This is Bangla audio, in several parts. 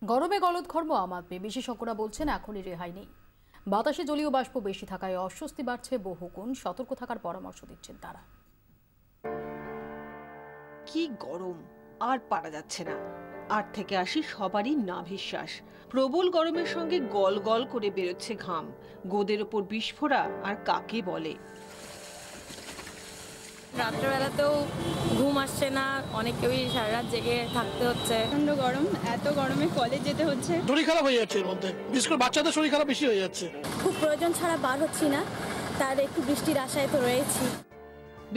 গরমে গলদঘর্ম আম আদমি, বিশেষজ্ঞরা বলছেন এখনই রেহাই নেই। বাতাসে জলীয় বাষ্প বেশি থাকায় অস্বস্তি বাড়ছে বহুগুণ, সতর্ক থাকার পরামর্শ দিচ্ছেন তারা। কি গরম, আর পারা যাচ্ছে না। ৮ থেকে ৮০ সবারই নাভিশ্বাস। প্রবল গরমের সঙ্গে গল গল করে বেরোচ্ছে ঘাম, গোদের ওপর বিস্ফোরা আর কাকে বলে। রাত্রেবেলাতেও ঘুম আসছে না, অনেকেই সারা রাত জেগে থাকতে হচ্ছে। প্রচন্ড গরম, এত গরমে কলেজ যেতে হচ্ছে। শরীর খারাপ হয়ে যাচ্ছে, এর মধ্যে বিশেষ করে বাচ্চাদের শরীর খারাপ বেশি হয়ে যাচ্ছে। খুব প্রয়োজন ছাড়া বার হচ্ছি না, তার একটু বৃষ্টির আশায় তো রয়েছি।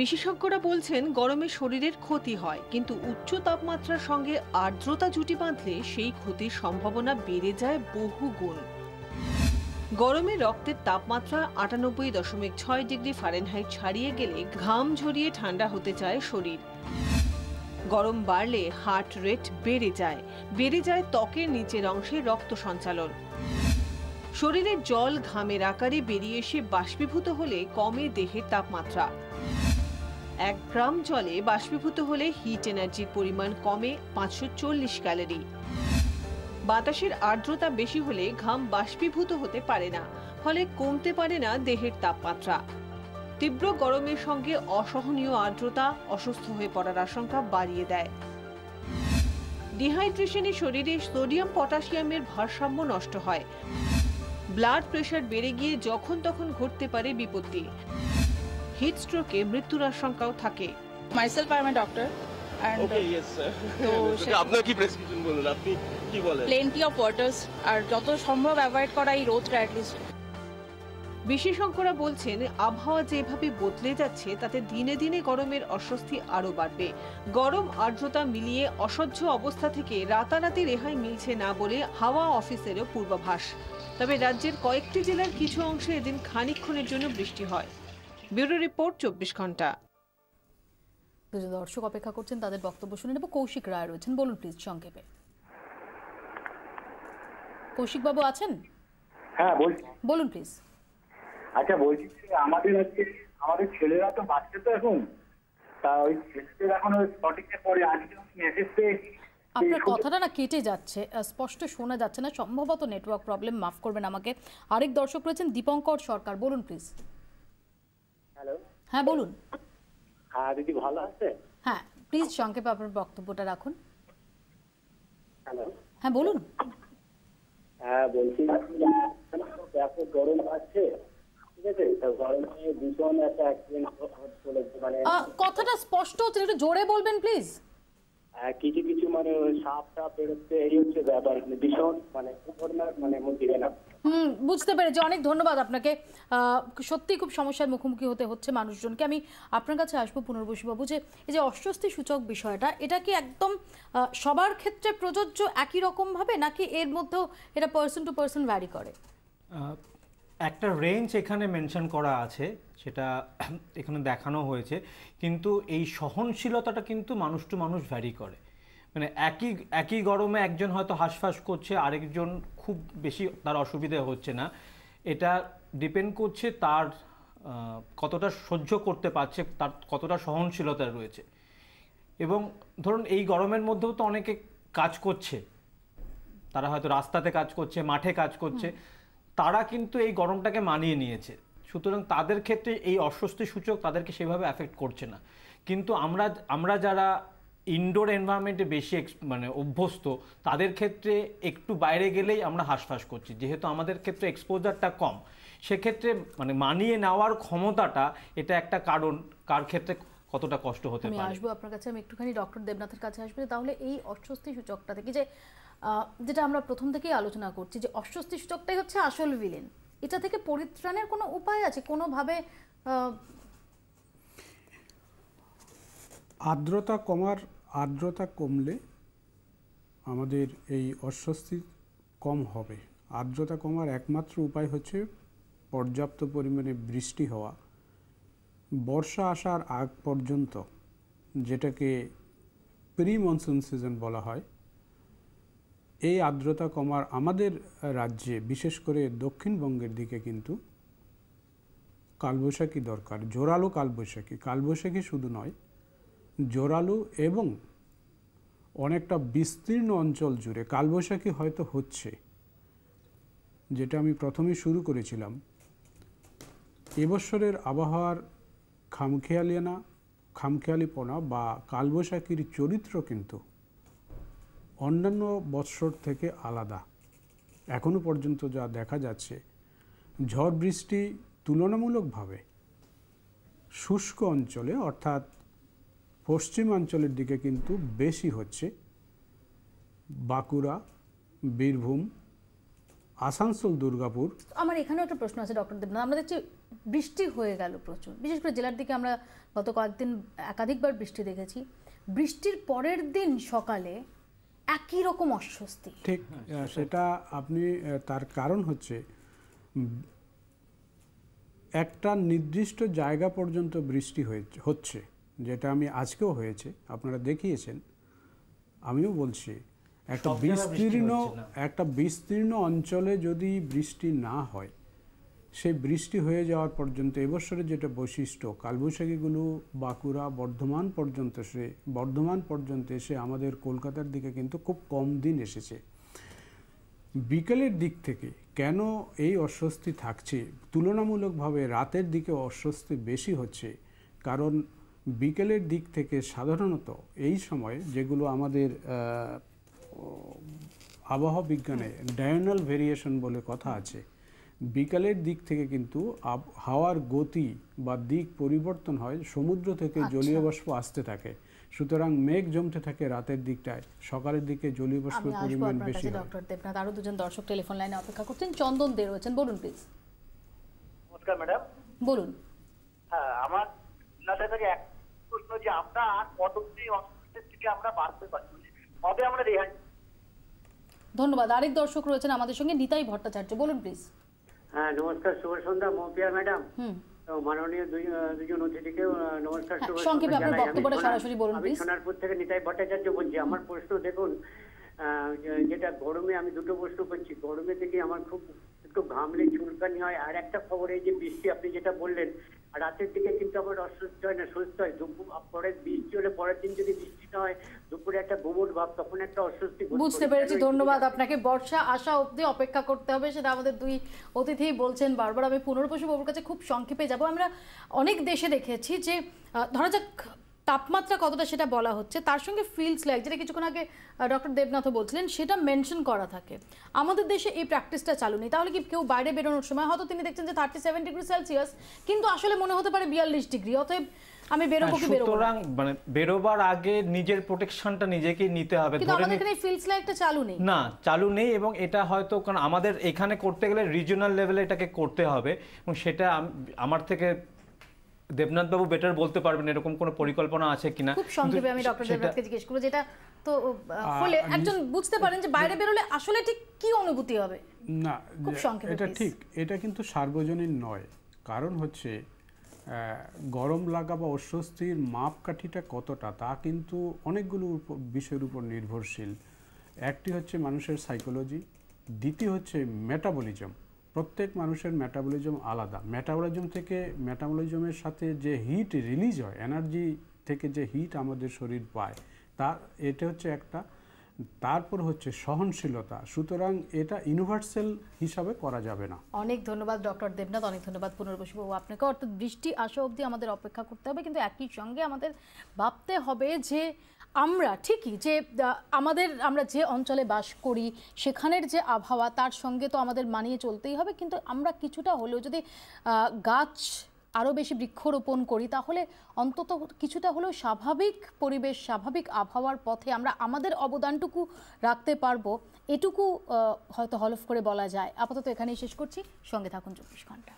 বিশেষজ্ঞরা বলছেন গরমে শরীরের ক্ষতি হয়, কিন্তু উচ্চ তাপমাত্রার সঙ্গে আর্দ্রতা জুটি বাঁধলে সেই ক্ষতির সম্ভাবনা বেড়ে যায় বহু গুণ। গরমে রক্তের তাপমাত্রা ৯৮.৬ ডিগ্রি ফারেনহাইট ছাড়িয়ে গেলে ঘাম ঝরিয়ে ঠান্ডা হতে চায় শরীর। গরম বাড়লে হার্ট রেট বেড়ে যায় ত্বকের নিচের অংশে রক্ত সঞ্চালন। শরীরের জল ঘামের আকারে বেরিয়ে এসে বাষ্পীভূত হলে কমে দেহের তাপমাত্রা। ১ গ্রাম জলে বাষ্পীভূত হলে হিট এনার্জির পরিমাণ কমে ৫৪০ ক্যালোরি। বাতাসের আর্দ্রতা বেশি হলে ঘাম বাষ্পীভূত হতে পারে না, ফলে কমতে পারে না দেহের তাপমাত্রা। তীব্র গরমের সঙ্গে অসহনীয় আর্দ্রতা অসুস্থ হয়ে পড়ার আশঙ্কা বাড়িয়ে দেয়। ডিহাইড্রেশনে শরীরে সোডিয়াম পটাশিয়ামের ভারসাম্য নষ্ট হয়, ব্লাড প্রেশার বেড়ে গিয়ে যখন তখন ঘটতে পারে বিপত্তি। হিট স্ট্রোকে মৃত্যুর আশঙ্কাও থাকে। Myself, I am a doctor. Okay, yes, sir. তো আপনার কি প্রেসক্রিপশন বলেন, আপনি কি বলেন? Plenty of waters আর যত সম্ভব অ্যাভয়েড করা এই রোদটা অ্যাটলিস্ট। বিশেষজ্ঞরা বলছেন আবহাওয়া যেভাবে বদলে যাচ্ছে তাতে দিনে দিনে গরমের অস্বস্তি আরো বাড়বে। গরম আর্দ্রতা মিলিয়ে অসহ্য অবস্থা থেকে রাতারাতি রেহাই মিলছে না বলে হাওয়া অফিসেরও পূর্বাভাস। তবে রাজ্যের কয়েকটি জেলার কিছু অংশে এদিন খানিকক্ষণের জন্য বৃষ্টি হয়। ব্যুরো রিপোর্ট, ২৪ ঘন্টা। দুজন দর্শক অপেক্ষা করছেন, তাদের বক্তব্য শুনে নেব। কৌশিক রায় রয়েছেন, বলুন প্লিজ সংক্ষেপে। কৌশিক বাবু আছেন? হ্যাঁ বলছি। বলুন প্লিজ। আচ্ছা বলছি আমাদের ছেলেরা তো বাচ্চা তো এখন, তা ওই ছেলেদের এখন ওই সঠিকের পরে আজকে মেসেজ পেয়েছি। আপনার কথাটা না কেটে যাচ্ছে, স্পষ্ট শোনা যাচ্ছে না, সম্ভবত নেটওয়ার্ক প্রবলেম, মাফ করবেন আমাকে। আরেক দর্শক রয়েছেন দীপঙ্কর সরকার, বলুন প্লিজ। হ্যালো, হ্যাঁ বলুন। হ্যাঁ দিদি ভালো আছে? হ্যাঁ প্লিজ সংক্ষেপে আপনার বক্তব্যটা রাখুন। হ্যালো, হ্যাঁ বলুন। হ্যাঁ বলছি ব্যাপক গরম আছে, ঠিক আছে, গরমে ভীষণ একটা অ্যাক্সিডেন্ট চলেছে, মানে কথাটা স্পষ্ট হচ্ছে, একটু জোরে বলবেন প্লিজ। কিছু কিছু মানে সাপ টাপ বেরোচ্ছে, এই হচ্ছে ব্যাপার, ভীষণ মানে মানে মধ্যে না। বুঝতে পেরেছি, অনেক ধন্যবাদ আপনাকে। সত্যি খুব সমস্যার মুখোমুখি হতে হচ্ছে মানুষজনকে। আমি আপনার কাছে আসবো পুনর্বসুবাবু, যে এই যে অস্বস্তি সূচক বিষয়টা, এটা কি একদম সবার ক্ষেত্রে প্রযোজ্য একই রকমভাবে, নাকি এর মধ্যেও এটা পার্সন টু পার্সন ভ্যারি করে? একটা রেঞ্জ এখানে মেনশন করা আছে, সেটা এখানে দেখানো হয়েছে, কিন্তু এই সহনশীলতাটা কিন্তু মানুষ টু মানুষ ভ্যারি করে। মানে একই গরমে একজন হয়তো হাঁসফাঁস করছে, আরেকজন খুব বেশি তার অসুবিধা হচ্ছে না। এটা ডিপেন্ড করছে তার কতটা সহ্য করতে পারছে, তার কতটা সহনশীলতা রয়েছে। এবং ধরুন এই গরমের মধ্যেও তো অনেকে কাজ করছে, তারা হয়তো রাস্তাতে কাজ করছে, মাঠে কাজ করছে, তারা কিন্তু এই গরমটাকে মানিয়ে নিয়েছে। সুতরাং তাদের ক্ষেত্রে এই অস্বস্তি সূচক তাদেরকে সেভাবে অ্যাফেক্ট করছে না। কিন্তু আমরা যারা ইনডোর এনভায়রনমেন্টে বেশি মানে অভ্যস্ত, তাদের ক্ষেত্রে একটু বাইরে গেলেই আমরা হাঁসফাঁস করছি, যেহেতু আমাদের ক্ষেত্রে এক্সপোজারটা কম। সেক্ষেত্রে মানে মানিয়ে নেওয়ার ক্ষমতাটা, এটা একটা কারণ কার ক্ষেত্রে কতটা কষ্ট হতে পারে। আমি আসবো আপনার কাছে, আমি একটুখানি ডক্টর দেবনাথের কাছে আসবো। তাহলে এই অস্বস্তি সূচকটা থেকে যেটা আমরা প্রথম থেকেই আলোচনা করছি, যে অস্বস্তি সূচকটাই হচ্ছে আসল ভিলেন, এটা থেকে পরিত্রাণের কোনো উপায় আছে কোনোভাবে? আর্দ্রতা কমলে আমাদের এই অস্বস্তি কম হবে। আর্দ্রতা কমার একমাত্র উপায় হচ্ছে পর্যাপ্ত পরিমাণে বৃষ্টি হওয়া। বর্ষা আসার আগ পর্যন্ত, যেটাকে প্রি মনসুন সিজন বলা হয়, এই আর্দ্রতা কমার আমাদের রাজ্যে, বিশেষ করে দক্ষিণবঙ্গের দিকে কিন্তু কালবৈশাখী দরকার, জোরালো কালবৈশাখী শুধু নয়, জোরালো এবং অনেকটা বিস্তীর্ণ অঞ্চল জুড়ে কালবৈশাখী হয়তো হচ্ছে, যেটা আমি প্রথমেই শুরু করেছিলাম। এবছরের আবহাওয়ার খামখেয়ালিপনা বা কালবৈশাখীর চরিত্র কিন্তু অন্যান্য বৎসর থেকে আলাদা। এখনো পর্যন্ত যা দেখা যাচ্ছে, ঝড় বৃষ্টি তুলনামূলকভাবে শুষ্ক অঞ্চলে অর্থাৎ পশ্চিমাঞ্চলের দিকে কিন্তু বেশি হচ্ছে। বাঁকুড়া, বীরভূম, আসানসোল, দুর্গাপুর। আমার এখানেও একটা প্রশ্ন আছে ডক্টর দেবনাথ। আমরা দেখছি বৃষ্টি হয়ে গেল প্রচুর, বিশেষ করে জেলার দিকে আমরা গত কয়েকদিন একাধিকবার বৃষ্টি দেখেছি। বৃষ্টির পরের দিন সকালে একই রকম অস্বস্তি। ঠিক, সেটা আপনি তার কারণ হচ্ছে একটা নির্দিষ্ট জায়গা পর্যন্ত বৃষ্টি হচ্ছে, যেটা আমি আজকেও হয়েছে, আপনারা দেখিয়েছেন, আমিও বলছি। একটা বিস্তীর্ণ অঞ্চলে যদি বৃষ্টি না হয়, সেই বৃষ্টি হয়ে যাওয়ার পর্যন্ত এবছরের যেটা বৈশিষ্ট্য, কালবৈশাখীগুলো বাঁকুড়া, বর্ধমান পর্যন্ত এসে আমাদের কলকাতার দিকে কিন্তু খুব কম দিন এসেছে। বিকেলের দিক থেকে কেন এই অস্বস্তি থাকছে, তুলনামূলকভাবে রাতের দিকে অস্বস্তি বেশি হচ্ছে, কারণ বিকেলের দিক থেকে সাধারণত এই সময় যেগুলো আমাদের আবহাওয়া বিজ্ঞানে ডায়নাল ভেরিয়েশন বলে কথা আছে, বিকালের দিক থেকে কিন্তু হাওয়ার গতি বা দিক পরিবর্তন হয়, সমুদ্র থেকে জলীয় বাষ্প আসতে থাকে, সুতরাং মেঘ জমতে থাকে রাতের দিকটায়, সকালের দিকে জলীয় বাষ্পের পরিমাণ বেশি হয়। ডক্টর দেবনাথ, আরো দুজন দর্শক টেলিফোন লাইনে অপেক্ষা করছেন। চন্দন দে রয়েছেন, বলুন প্লিজ। নমস্কার ম্যাডাম। বলুন। হ্যাঁ, আমার আপনাদের কাছে এক প্রশ্ন, যে আমরা আর কতদিন অসুস্থতার থেকে আমরা বাঁচতে পারছি, কবে আমরা রেহাই? ধন্যবাদ। আরেক দর্শক রয়েছেন আমাদের সঙ্গে, নিতাই ভট্টাচার্য, বলুন প্লিজ। হ্যাঁ, নমস্কার, শুভ সন্ধ্যা মৌপিয়া ম্যাডাম। মাননীয় দুজন অতিথিকেও নমস্কার, শুভ সন্ধ্যা জানাই। আমি সোনারপুর থেকে নিতাই ভট্টাচার্য বলছি। আমার প্রশ্ন দেখুন, যেটা গরমে আমি দুটো প্রশ্ন করছি। গরমে থেকে আমার খুব একটু ঘামলে চুলকানি হয়, আর একটা খবর এই যে বৃষ্টি আপনি যেটা বললেন, আর রাতের দিকে কিন্তু আমার অসুস্থ হয় না, সুস্থ হয়। দুপুর পরে বৃষ্টি হলে পরের দিন যদি বৃষ্টিটা হয়, দুপুরে একটা গুমট ভাব, তখন একটা অস্বস্তি। বুঝতে পেরেছি, ধন্যবাদ আপনাকে। বর্ষা আসা অবধি অপেক্ষা করতে হবে, সেটা আমাদের দুই অতিথি বলছেন বারবার। আমি পুনর্বসু বাবুর কাছে খুব সংক্ষেপে যাব। আমরা অনেক দেশে দেখেছি যে ধরা যাক তাপমাত্রা কতটা সেটা বলা হচ্ছে, তার সঙ্গে ফিলস লাইক, যেটা কিছুক্ষণ আগে ডক্টর দেবনাথও বলছিলেন, সেটা মেনশন করা থাকে। আমাদের দেশে এই প্র্যাকটিসটা চালু নেই। তাহলে কি কেউ বাইরে বেরোনোর সময় হয়তো তিনি দেখছেন যে 37 ডিগ্রি সেলসিয়াস, কিন্তু আসলে মনে হতে পারে 42 ডিগ্রি, অতএব আমি বেরোবো কি বেরোবো না। মানে বেরোবার আগে নিজের প্রোটেকশনটা নিজেকে নিতে হবে। কিন্তু আমাদের এখানে ফিলস লাইকটা চালু নেই। না, চালু নেই, এবং এটা হয়তো কারণ আমাদের এখানে করতে গেলে রিজিওনাল লেভেলে এটাকে করতে হবে, এবং সেটা আমার থেকে দেবনাথ বাবু বেটার বলতে পারবেন এরকম কোনো পরিকল্পনা আছে কিনা। খুব সংক্ষেপে আমি ডক্টর দেবনাথকে জিজ্ঞেস করব, যেটা তো হলে একজন বুঝতে পারেন যে বাইরে বেরোলে আসলে ঠিক কি অনুভূতি হবে। না, এটা ঠিক, এটা কিন্তু সার্বজনীন নয়। কারণ হচ্ছে গরম লাগা বা অস্বস্তির মাপকাঠিটা কতটা, তা কিন্তু অনেকগুলো বিষয়ের উপর নির্ভরশীল। একটি হচ্ছে মানুষের সাইকোলজি, দ্বিতীয় হচ্ছে মেটাবলিজম। প্রত্যেক মানুষের মেটাবলিজম আলাদা। মেটাবলিজমের সাথে যে হিট রিলিজ হয়, এনার্জি থেকে যে হিট আমাদের শরীর পায়, এটা হচ্ছে একটা। তারপর হচ্ছে সহনশীলতা। সুতরাং এটা ইউনিভার্সাল হিসাবে করা যাবে না। অনেক ধন্যবাদ ডক্টর দেবনাথ, অনেক ধন্যবাদ পুনর্বসু বাবু আপনাকে। অর্থাৎ বৃষ্টি আসা অবধি আমাদের অপেক্ষা করতে হবে, কিন্তু একই সঙ্গে আমাদের ভাবতে হবে যে আমরা ঠিকই যে আমরা যে অঞ্চলে বাস করি সেখানের যে আবহাওয়া, তার সঙ্গে তো আমাদের মানিয়ে চলতেই হবে, কিন্তু আমরা কিছুটা হলেও যদি গাছ আরও বেশি বৃক্ষরোপণ করি, তাহলে অন্তত কিছুটা হলেও স্বাভাবিক পরিবেশ, স্বাভাবিক আবহাওয়ার পথে আমরা আমাদের অবদানটুকু রাখতে পারবো, এটুকু হয়তো হলফ করে বলা যায়। আপাতত এখানেই শেষ করছি, সঙ্গে থাকুন 24 ঘন্টা।